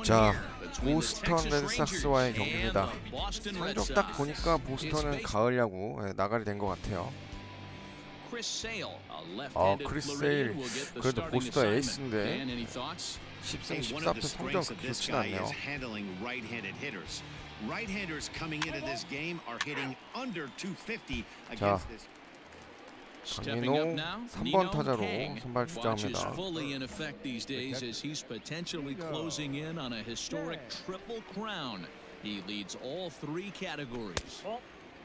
자, 보스턴 레드삭스와의 경기입니다. 성적 딱 보니까 보스턴은 가을 야구 나가게 된 것 같아요. 크리스 세일 그래도 보스턴 에이스인데 10승 14패 성적 그렇게 좋진 않네요. 자, 강민호 3번 타자로 선발 주자합니다.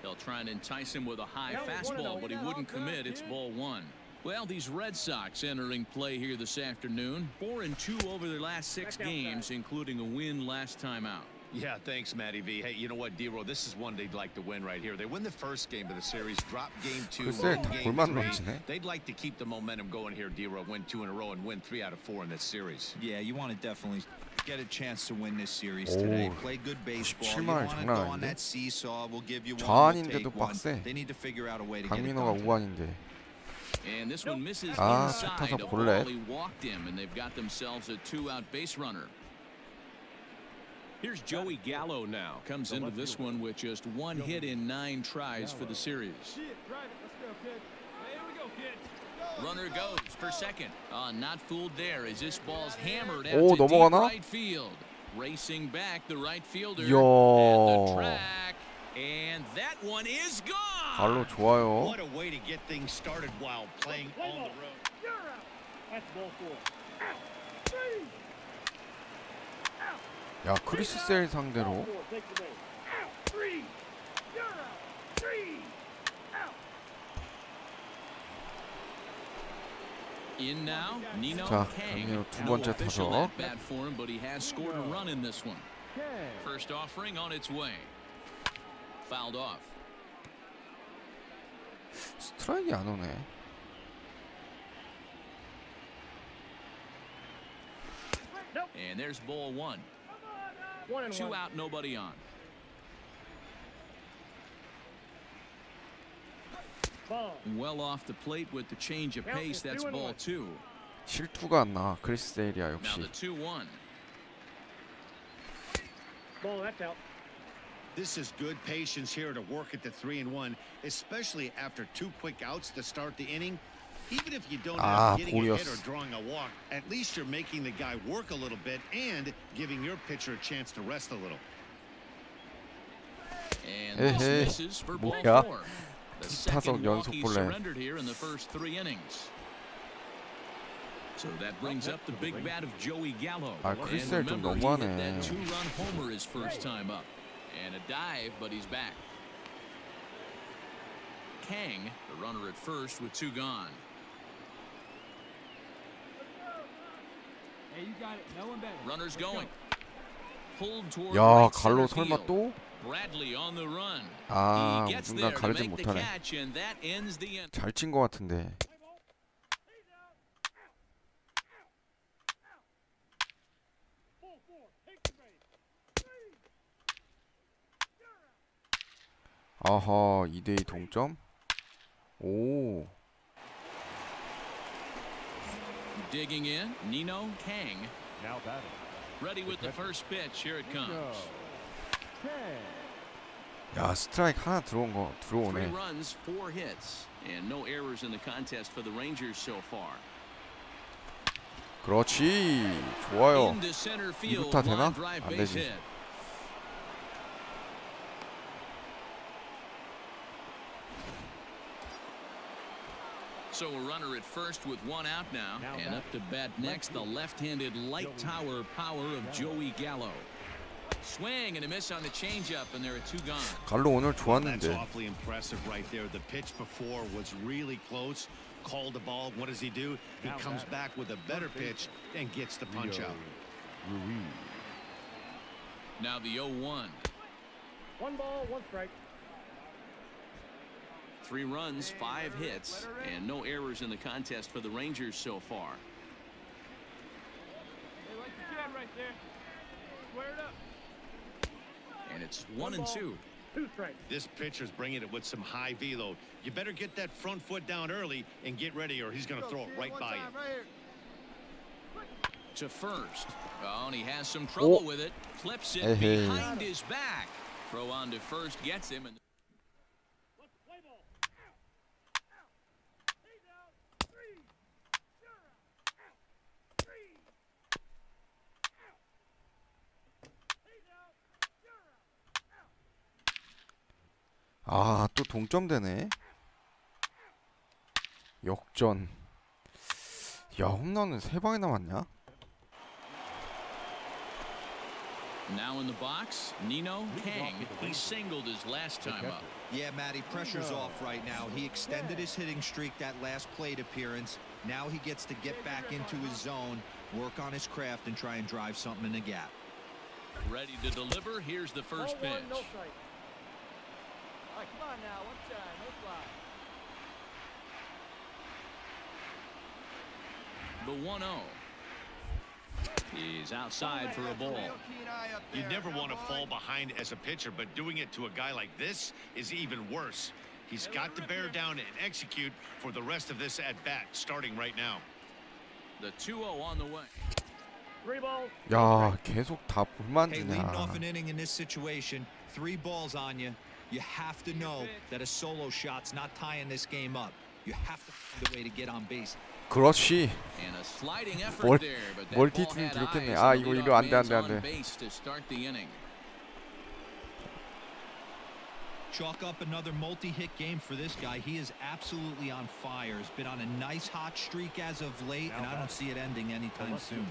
They'll try and entice him with a high fastball, but he wouldn't commit. It's ball one. Well, these Red Sox entering play here this afternoon. 4-2 over their last 6 games, including a win last time out. Yeah, thanks, Matty V. Hey, you know what, D-Roll? This is one they'd like to win right here. They win the first game of the series, drop game 2, win game 3. They'd like to keep the momentum going here, D-Roll. Win 2 in a row and win 3 out of 4 in this series. Yeah, you want to definitely get a chance to win this series today. Play good baseball. You want to go on that seesaw. We'll give you one. We'll take one. They need to figure out a way to get it done. 우완인데. And this one misses inside. A ball he walked him, and they've got themselves a 2-out base runner. Here's Joey Gallo now. Comes into this one with just 1 hit in 9 tries for the series. Runner goes for second. Not fooled there as this ball's hammered out to deep right field. Racing back the right fielder at the track. And that one is gone. 갈로 좋아요. What a way to get things started while playing on the road. That's ball 4. 야, 크리스 세일 상대로 자, 강민호 두 번째 타석. 스트라이크가 안 오네. And there's ball 1. 2 out, nobody on. Well off the plate with the change of pace. That's ball 2. 실투가 안 나. 크리스 세일이야 역시. Now the 2-1. Ball, that's out. This is good patience here to work at the 3-1, especially after 2 quick outs to start the inning. Even if you don't have getting a hit or drawing a walk, at least you're making the guy work a little bit and giving your pitcher a chance to rest a little. And this misses for ball 4. The second walk he surrendered here in the first 3 innings. So that brings up the big bat of Joey Gallo. 아, 크리스를 좀 너무하네. That 2-run homer his first time up. And a dive, but he's back. Kang, the runner at first with 2 gone. Hey, you got it. No one better. Runners going. Pulled toward 야, right 갈로 center 설마 field. 또? Bradley on the run. 아, He gets 뭔가 there to 가르지 make the 못하네. catch, and that ends the end. 잘 친 것 같은데. 아하, 2대2 동점. 오. Digging in, Nino Kang. Ready with the first pitch. Here it comes. 야, 스트라이크 하나 들어오네. 3 runs, 4 hits, and no errors in the contest for the Rangers so far. 그렇지. 좋아요. Into center field, 2루타 되나? line drive 안 base 되지. hit. So a runner at first with 1 out now, and up to bat next, the left-handed light tower power of Joey Gallo. Swing and a miss on the changeup, and there are 2 gone. 갈로 오늘 That's 좋았는데. awfully impressive right there. The pitch before was really close. Called the ball. What does he do? He comes back with a better pitch and gets the punch out. Now the 0-1. 1 ball, 1 strike. 3 runs, 5 hits, and no errors in the contest for the Rangers so far. Hey, like you can right there. Square it up. And it's 1-2. 2 strikes. This pitcher's bringing it with some high velo. You better get that front foot down early and get ready, or he's going to throw it right by you. To first. Oh, and he has some trouble with it. Flips it behind his back. Throw on to first gets him. And 아, 또 동점되네. 역전. 야, 홈런은 3방이나 맞냐? Now in the box, Nino Kang. He singled his last time up. Yeah, Matty, pressure's off right now. He extended his hitting streak that last plate appearance. Now he gets to get back into his zone, work on his craft, and try and drive something in the gap. Ready to deliver. Here's the first pitch. No strike. All right, come on now. One time. No fly. The 1-0. He's outside for a ball. You never want to fall behind as a pitcher, but doing it to a guy like this is even worse. He's got to bear down and execute for the rest of this at-bat, starting right now. The 2-0 on the way. 3 balls. 야, 계속 다 볼만 Hey, leading off 주냐. an inning in this situation, 3 balls on you. You have to know that a solo shot's not tying this game up. You have to find a way to get on base. 그렇지. And a sliding effort there, but that ball 멀티팀 had 기록했네. eyes 아, on the 이거 leadoff 안 돼, man's 안 돼, 안 on 돼. base to start the inning. Chalk up another multi-hit game for this guy. He is absolutely on fire. He's been on a nice hot streak as of late, and I don't see it ending anytime soon.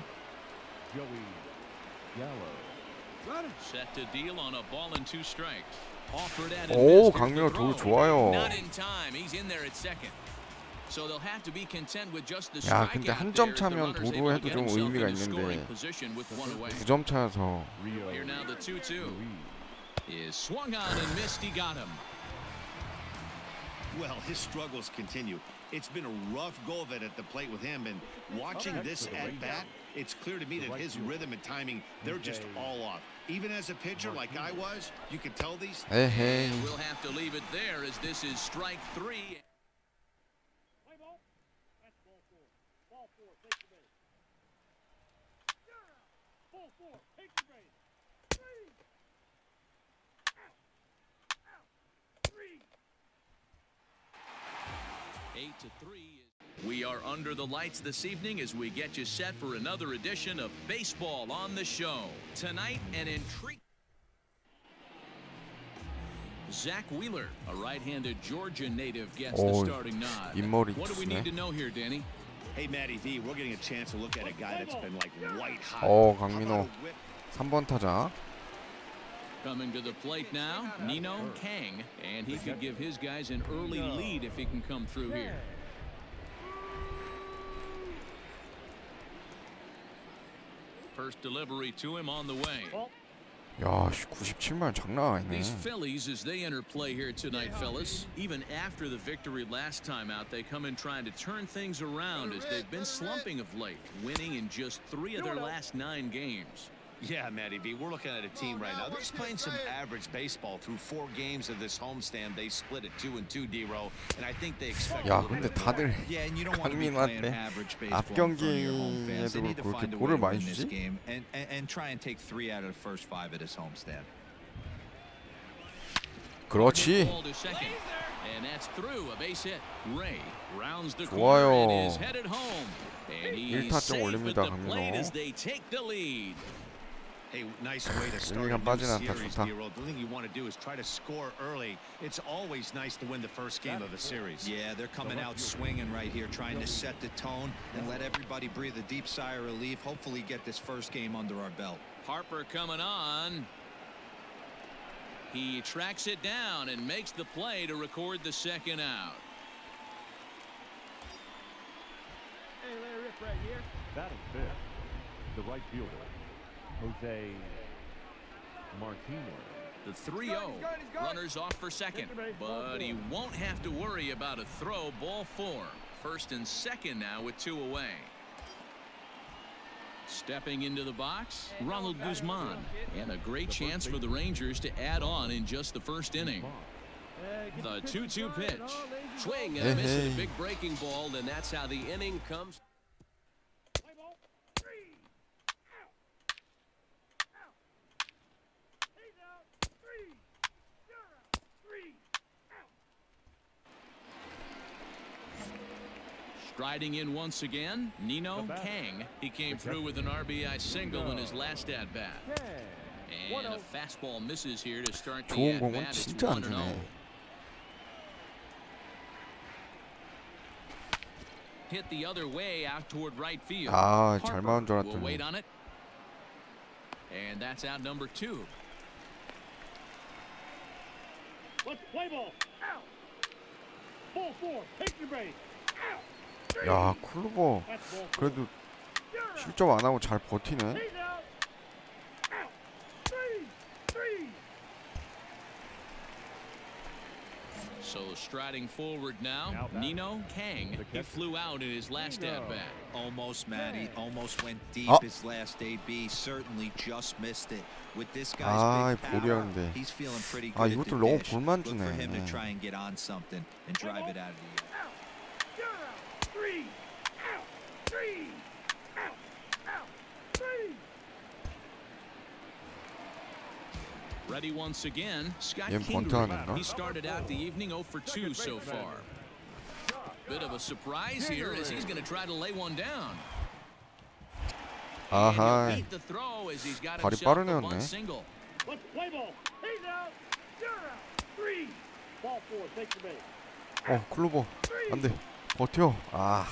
Set to deal on a ball and 2 strikes. Offered at 오, 강민호 도루 좋아요. Not in time. He's in there at second. So they'll have to be content with just the 야, strikeout 근데 한 there 점 as the 차면 runner's able to 도루해도 get 좀 himself 의미가 into scoring 있는데 position with 1 away. 9점 차여서. Here now the 2-2 is swung on and missed. He got him. Well, his struggles continue. It's been a rough go of it at the plate with him, and watching this at-bat, it's clear to me that his rhythm and timing, they're just all off. Even as a pitcher like I was, you can tell these. 에헤이. And we'll have to leave it there as this is strike 3. Play ball. That's ball 4. Ball 4. Take the base. Ball 4. Take the base. 8-3. We are under the lights this evening as we get you set for another edition of Baseball on the Show. Tonight, an intriguing Zach Wheeler, a right-handed Georgia native, gets the starting nod. 인물이 What do we need to know here, Danny? Hey, Matty V, we're getting a chance to look at a guy that's been like white hot. 강민호 3번 타자. Coming to the plate now, Nino Kang, and he could give his guys an early lead if he can come through here. First delivery to him on the way. 야, 97만 장난 아니네. These Phillies, as they enter play here tonight, fellas, even after the victory last time out, they come in trying to turn things around as they've been slumping of late, winning in just 3 of their last 9 games. Yeah, Matty V, we're looking at a team right now. They're just playing some average baseball through 4 games of this homestand. They split it 2-2, D-Row, and I think they expect. 야, 근데 다들 Yeah, and you don't want to be playing 강민호한테 average baseball in front of your home fans. They 앞경기에도 need to 그렇게 find a way 골을 to 많이 win this 주지? game and try and take 3 out of the first 5 at this homestand. 그렇지. Ball to second, and that's through a base hit. Ray rounds the 좋아요. corner and is headed home. And he's 1타점 safe 올립니다, at the plate 강민호. as they take the lead. Hey, nice way to start a 일리간 new 빠진 않다, series, 좋다. D-Row. The thing you want to do is try to score early. It's always nice to win the first game of a series. Yeah, they're coming out swinging right here, trying to set the tone and let everybody breathe a deep sigh of relief. Hopefully get this first game under our belt. Harper coming on. He tracks it down and makes the play to record the second out. Hey, Larry Rip right here. Batting fifth, the right fielder, Jose Martinez. The 3-0. Runners off for second, but he won't have to worry about a throw. Ball 4. First and second now with 2 away. Stepping into the box, Ronald Guzman, and a great chance for the Rangers to add on in just the first inning. The 2-2 pitch. Swing and a miss, a big breaking ball, and that's how the inning comes. Striding in once again, Nino Kang. He came through with an RBI single in his last at bat. And a fastball misses here to start the 좋은 at 공은 bat. It's 진짜 안 1-0. 주네. Hit the other way out toward right field. 아, 잘 맞은 줄 Will wait 알았더니. on it. And that's out number 2. Let's play ball. Out. Ball 4. Take your base. Out. 야, 클로버 That's ball 4. 그래도 실점 안 하고 잘 버티네. He's out. Out. 3. So striding forward now, Nino Kang. He flew out in his last at bat. Almost, Matty. Almost went deep his last AB. Certainly just missed it. With this guy's big power, he's feeling pretty good. 이것도 너무 볼만 Look 주네. for him to try and get on something and drive it out of the air. Out. You're out. 3. Out. 3. Out. Out. 3. Ready once again, Scott 얘는 번트 Kingery. 하는가? He started out the evening 0 for 2 so far. Bit of a surprise here as he's going to try to lay one down. 아하, Beat the throw as he's got 발이 himself a 빠르네였네. bunt single. Let's play ball. He's out. You're out. 3. Ball 4. Take your base. 클로버 안 돼. 버텨. 아.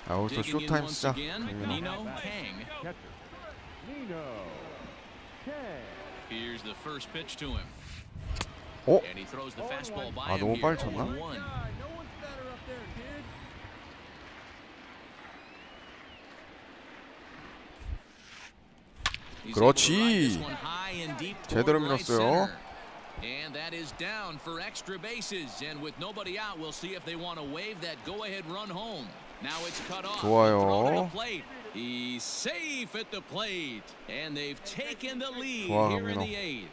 여기서 Digging in 쇼타임 once 시작. again, Nino Kang. Catcher. Nino Kang. Here's the first pitch to him. 어? And he throws the fastball by 아, him 너무 here. 빨리 쳤나? 0-1. He's able to ride this 그렇지. one high and deep toward 제대로 right 밀었어요. center. And that is down for extra bases. And with nobody out, we'll see if they want to wave that go-ahead run home. Now it's cut off. 좋아요. Thrown to the plate. He's safe at the plate. And they've taken the lead 좋아, here in 강민호. the 8th.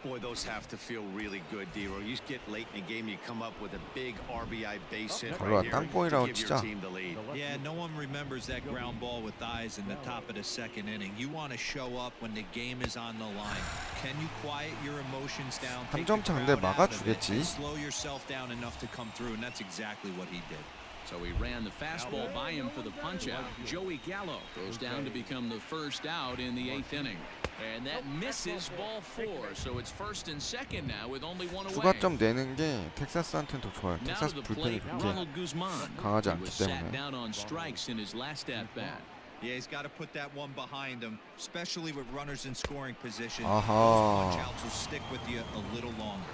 Boy, those have to feel really good, D-Roy. You get late in the game, you come up with a big RBI base hit 별로야, right here 땅볼이라고 to give your 치자. team the lead. Yeah, no one remembers that ground ball with eyes in the top of the second inning. You want to show up when the game is on the line. Can you quiet your emotions down? 한 Take the 점 차인데 crowd out of it, 막아주겠지. and slow yourself down enough to come through, and that's exactly what he did. So he ran the fastball by him for the punch-out. Joey Gallo goes down to become the first out in the 8th inning. And that misses ball 4. So it's first and second now with only one away. 추가점 내는 게 텍사스한테는 더 좋아요. Now to 텍사스 the 불펜이 plate, 그렇게 Ronald Guzman. 강하지 He 않기 was sat 때문에. down on strikes in his last at-bat. Yeah, he's got to put that one behind him, especially with runners in scoring position. 아하. Those punch-outs will stick with you a little longer.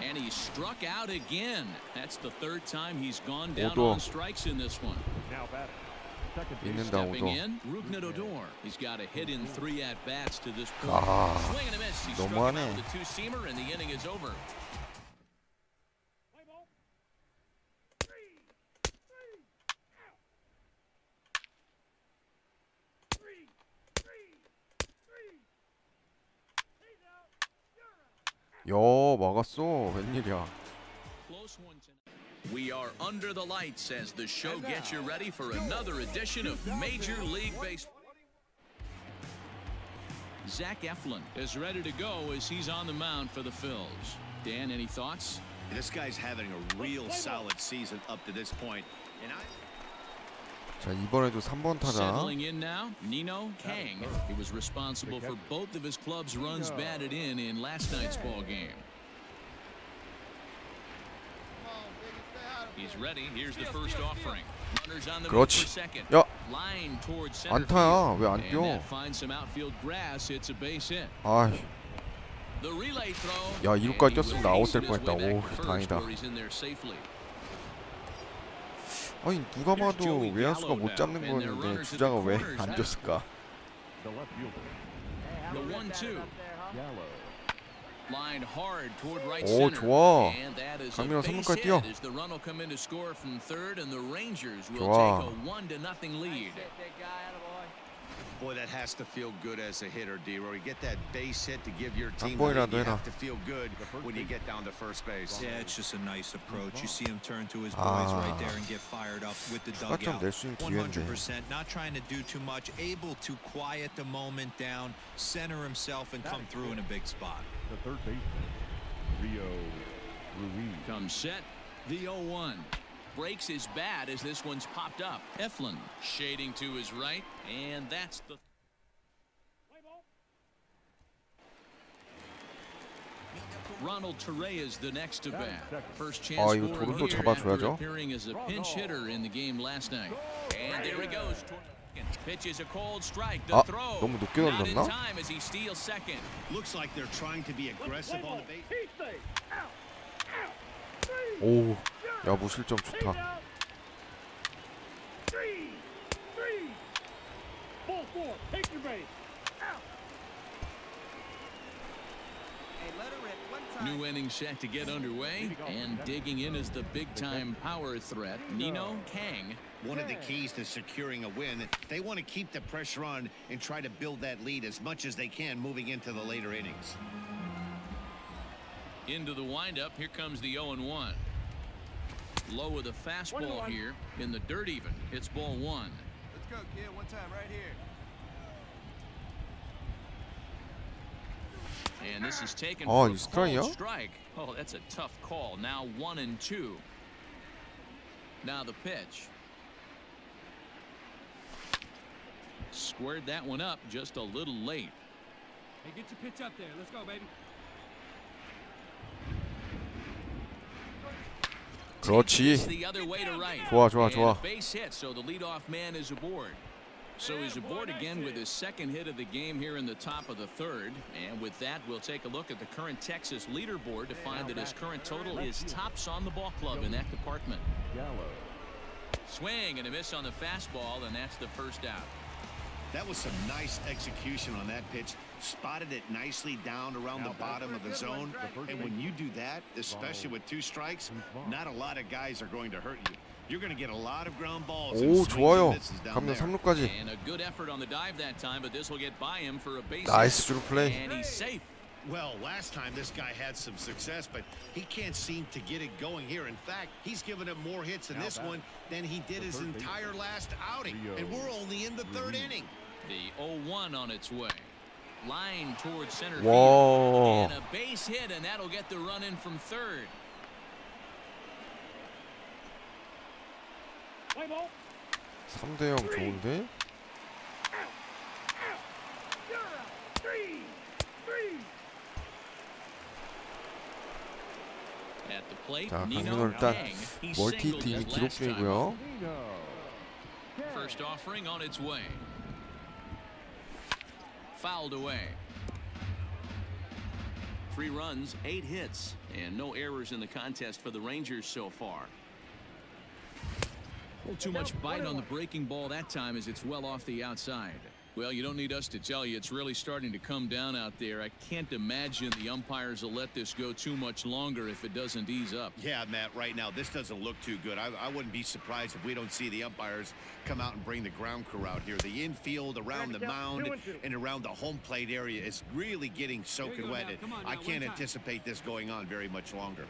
And he struck out again. That's the third time he's gone down 오도. on strikes in this one. Now batting. Second base. 있는다, Stepping 오도. in, Rougned Odor. He's got a hit in 3 at-bats to this point. 아, Swing and a miss. He struck him 너무하네. out with a two-seamer, and the inning is over. Play ball. 3. Out. 3. He's out. You're out. 야, 막았어. 웬일이야. Close one tonight. We are under the lights as the show gets you ready for another edition of Major League Baseball. Zach Eflin is ready to go as he's on the mound for the Phils. Dan, any thoughts? This guy's having a real solid season up to this point. And 자, 이번에도 3번 타자. Settling in now, Nino Kang. He was responsible for both of his club's runs batted in last night's ball game. He's ready. Here's the first offering. Runners on the move for 그렇지. second. 야, Line towards center 안타야. field. 왜 안 And 뛰어? that finds some outfield grass. It's a base hit. 아이, The relay throw. 야, 이루까지 And he 뛰었으면 will 아웃 hasten 될 his 뻔했다. way 오, back to first, 다행이다. where he's in there safely. 아니, 누가 봐도 외야수가 못 잡는 거였는데 주자가 왜 안 줬을까? The left fielder. The 1-2. Gallo. Line hard toward right 오, center. 좋아. And that is a 강민호 base 선물까지 hit 뛰어. as the run will come in to score from third, and the Rangers will 좋아. take a 1-0 lead. boy, that has to feel good as a hitter, D-Roy. You get that base hit to give your team the 땅볼이라도 lead. You 해라. have to feel good when you get down to first base. Yeah, it's just a nice approach. You see him turn to his boys right there and get fired up with the 추가점 dugout. 낼 수 있는 기회인데. 100%, not trying to do too much, able to quiet the moment down, center himself, and come through in a big spot. The third baseman. Rio Ruiz. Comes set. The 0-1. Breaks his bat as this one's popped up. Eflin shading to his right, and that's the. Ronald Torreyes the next to bat. First chance 아, 이거 for him 도루도 here 잡아줘야죠. after appearing as a pinch hitter in the game last night. And there he goes. Pitches a cold strike. The 아, throw. 너무 높게 Not in 던졌나? time as he steals second. Looks like they're trying to be aggressive on the base. 오, 야 무실점 좋다. New inning set to get underway, and digging in is the big-time power threat, Nino Kang. One of the keys to securing a win, they want to keep the pressure on and try to build that lead as much as they can moving into the later innings. Into the windup, here comes the 0-1. Low with a fastball here in the dirt even. It's ball one. Let's go, kid. One time right here. And this is taken Oh, for a he's throwing, called yeah? strike. Oh, that's a tough call. Now 1-2. Now the pitch. Squared that one up just a little late. Hey, get your pitch up there. Let's go, baby. 그렇지. The other way to right. 좋아, 좋아, 좋아. And a base hit, so the leadoff man is aboard. So he's aboard again with his second hit of the game here in the top of the third. And with that, we'll take a look at the current Texas leaderboard to find that his current total is tops on the ball club in that department. Gallo. Swing and a miss on the fastball, and that's the first out. That was some nice execution on that pitch. Spotted it nicely down around the bottom of the zone. And when you do that, especially with two strikes, not a lot of guys are going to hurt you. You're going to get a lot of ground balls. 오, 좋아요. 가면 3루까지. And a good effort on the dive that time, but this will get by him for a base 나이스 hit. 주루 플레이. And he's safe. Well, last time this guy had some success, but he can't seem to get it going here. In fact, he's given him more hits in this one than he did his entire last outing. And we're only in the third inning. The 0-1 on its way. Line towards center 와. field. And a base hit, and that'll get the run in from third. 3대0 좋은데? At the plate, 자, Nino 강민호 일단 Kang. He 멀티 singled 팀이 his 기록 last time. 중이고요. First offering on its way. Fouled away. 3 runs, 8 hits, and no errors in the contest for the Rangers so far. Too much bite on the breaking ball that time as it's well off the outside. Well, you don't need us to tell you it's really starting to come down out there. I can't imagine the umpires will let this go too much longer if it doesn't ease up. Yeah, Matt, right now, this doesn't look too good. I wouldn't be surprised if we don't see the umpires come out and bring the ground crew out here. The infield around the mound and around the home plate area is really getting soaking wet. I can't anticipate this going on very much longer.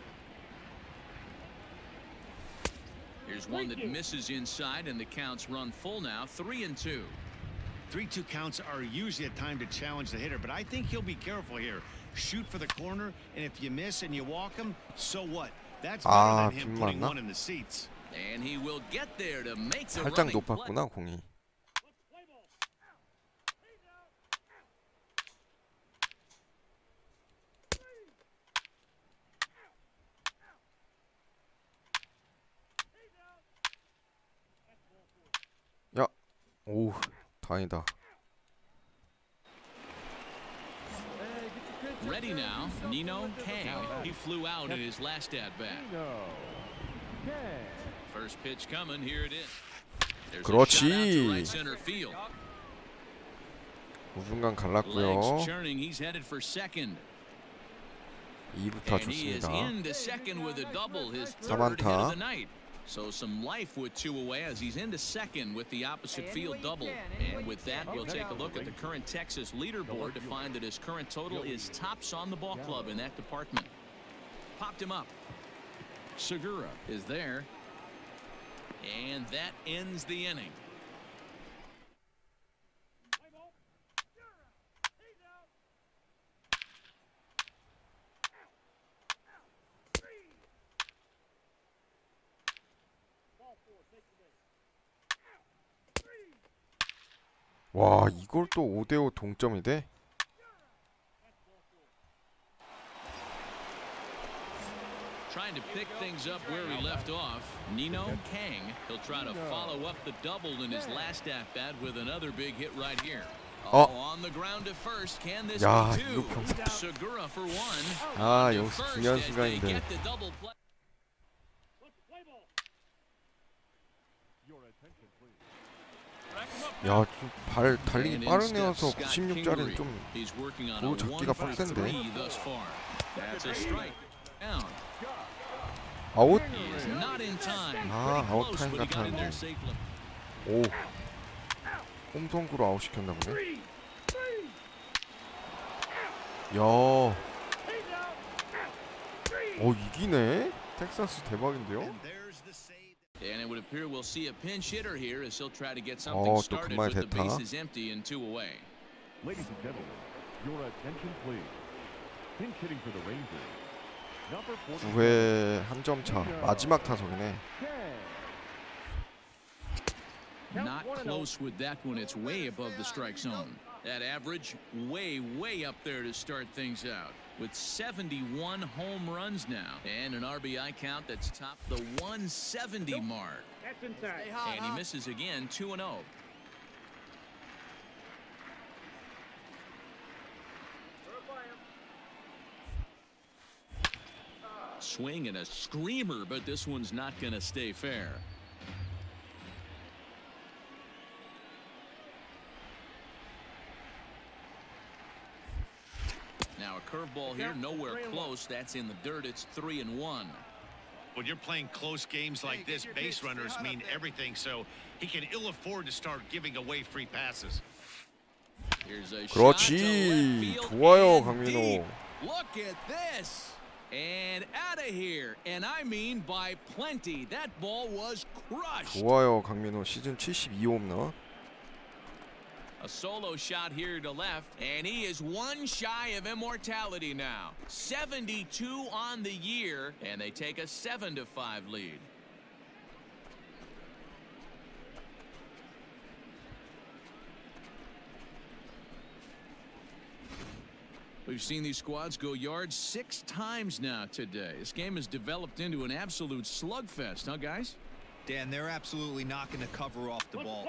Here's one that misses inside, and the counts run full now, 3-2. 3-2 counts are usually a time to challenge the hitter, but I think he'll be careful here. Shoot for the corner, and if you miss and you walk him, so what? That's better than him putting one in the seats. And he will get there to make the 살짝 running play. 높았구나, 공이. 야, 오, 다행이다. Ready now, Nino Kang. He flew out in his last at-bat. First pitch coming, here it is. There's a shot out to 그렇지. right center field. 우중간 Legs 갈랐고요. churning, he's headed for second. 2루타 And he is 좋습니다. into second with a double, his third hit 사만타. of the night. So some life with 2 away as he's into second with the opposite field double. And with that, we'll take a look at the current Texas leaderboard to find that his current total is tops on the ball club in that department. Popped him up. Segura is there. And that ends the inning. 와, 이걸 또 5대5 동점이 돼? Trying to pick things up where he left off. Nino Kang. He'll try to follow up the double in his last at bat with another big hit right here. Oh, on the ground to first. Can this be two? Segura for one. 아, 여기서 중요한 순간인데. 야, 좀 발 달리기 빠른 애여서 96짜리는 좀 볼 잡기가 빡센데. 아웃? 아, 아웃타임 같았는데. 오, 홈송구로 아웃 시켰나 보네. 야, 이기네? 텍사스 대박인데요? And it would appear we'll see a pinch hitter here as he'll try to get something started with the bases empty and 2 away. Ladies and gentlemen, your attention please. Pinch hitting for the Rangers. Number 4. 9회 한 점 차. 마지막 타석이네. Not close with that one. It's way above the strike zone. That average way up there to start things out. With 71 home runs now and an RBI count that's topped the 170 mark. That's inside. And he misses again, 2-0. Swing and a screamer, but this one's not going to stay fair. Now a curveball here, nowhere close. That's in the dirt. It's 3-1. When you're playing close games like this, base runners mean everything, so he can ill afford to start giving away free passes. Here's a 그렇지. 좋아요, 강민호. Look at this. And out of here. And I mean by plenty. That ball was crushed. 좋아요, 강민호. 시즌 72홈런. A solo shot here to left, and he is one shy of immortality now. 72 on the year, and they take a 7-5 lead. We've seen these squads go yards 6 times now today. This game has developed into an absolute slugfest, huh, guys? Dan, they're absolutely not going to cover off the ball.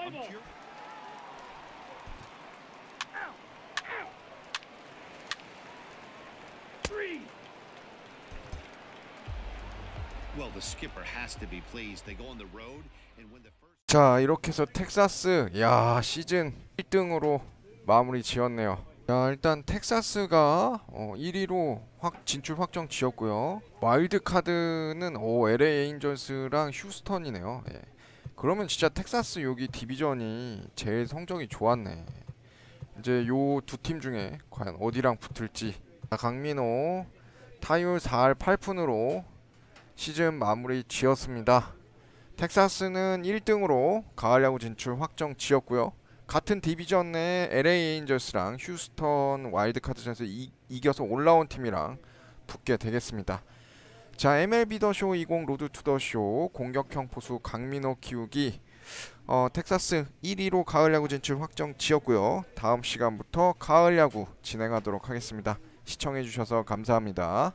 Well, the skipper has to be pleased. They go on the road and win the first. 자, 이렇게 해서 텍사스 시즌 1등으로 마무리 지었네요. 자, 일단 텍사스가 1위로 진출 확정 지었고요. 와일드카드는 LA 에인절스랑 휴스턴이네요. 예. 그러면 진짜 텍사스 여기 디비전이 제일 성적이 좋았네. 이제 요 두 팀 중에 과연 어디랑 붙을지. 자, 강민호 타율 4할 8푼으로 시즌 마무리 지었습니다. 텍사스는 1등으로 가을 야구 진출 확정 지었고요. 같은 디비전 내 LA 에인절스랑 휴스턴 와일드카드전에서 이겨서 올라온 팀이랑 붙게 되겠습니다. 자, MLB 더쇼 20 로드 투 더쇼 공격형 포수 강민호 키우기 텍사스 1위로 가을 야구 진출 확정 지었고요. 다음 시간부터 가을 야구 진행하도록 하겠습니다. 시청해주셔서 감사합니다.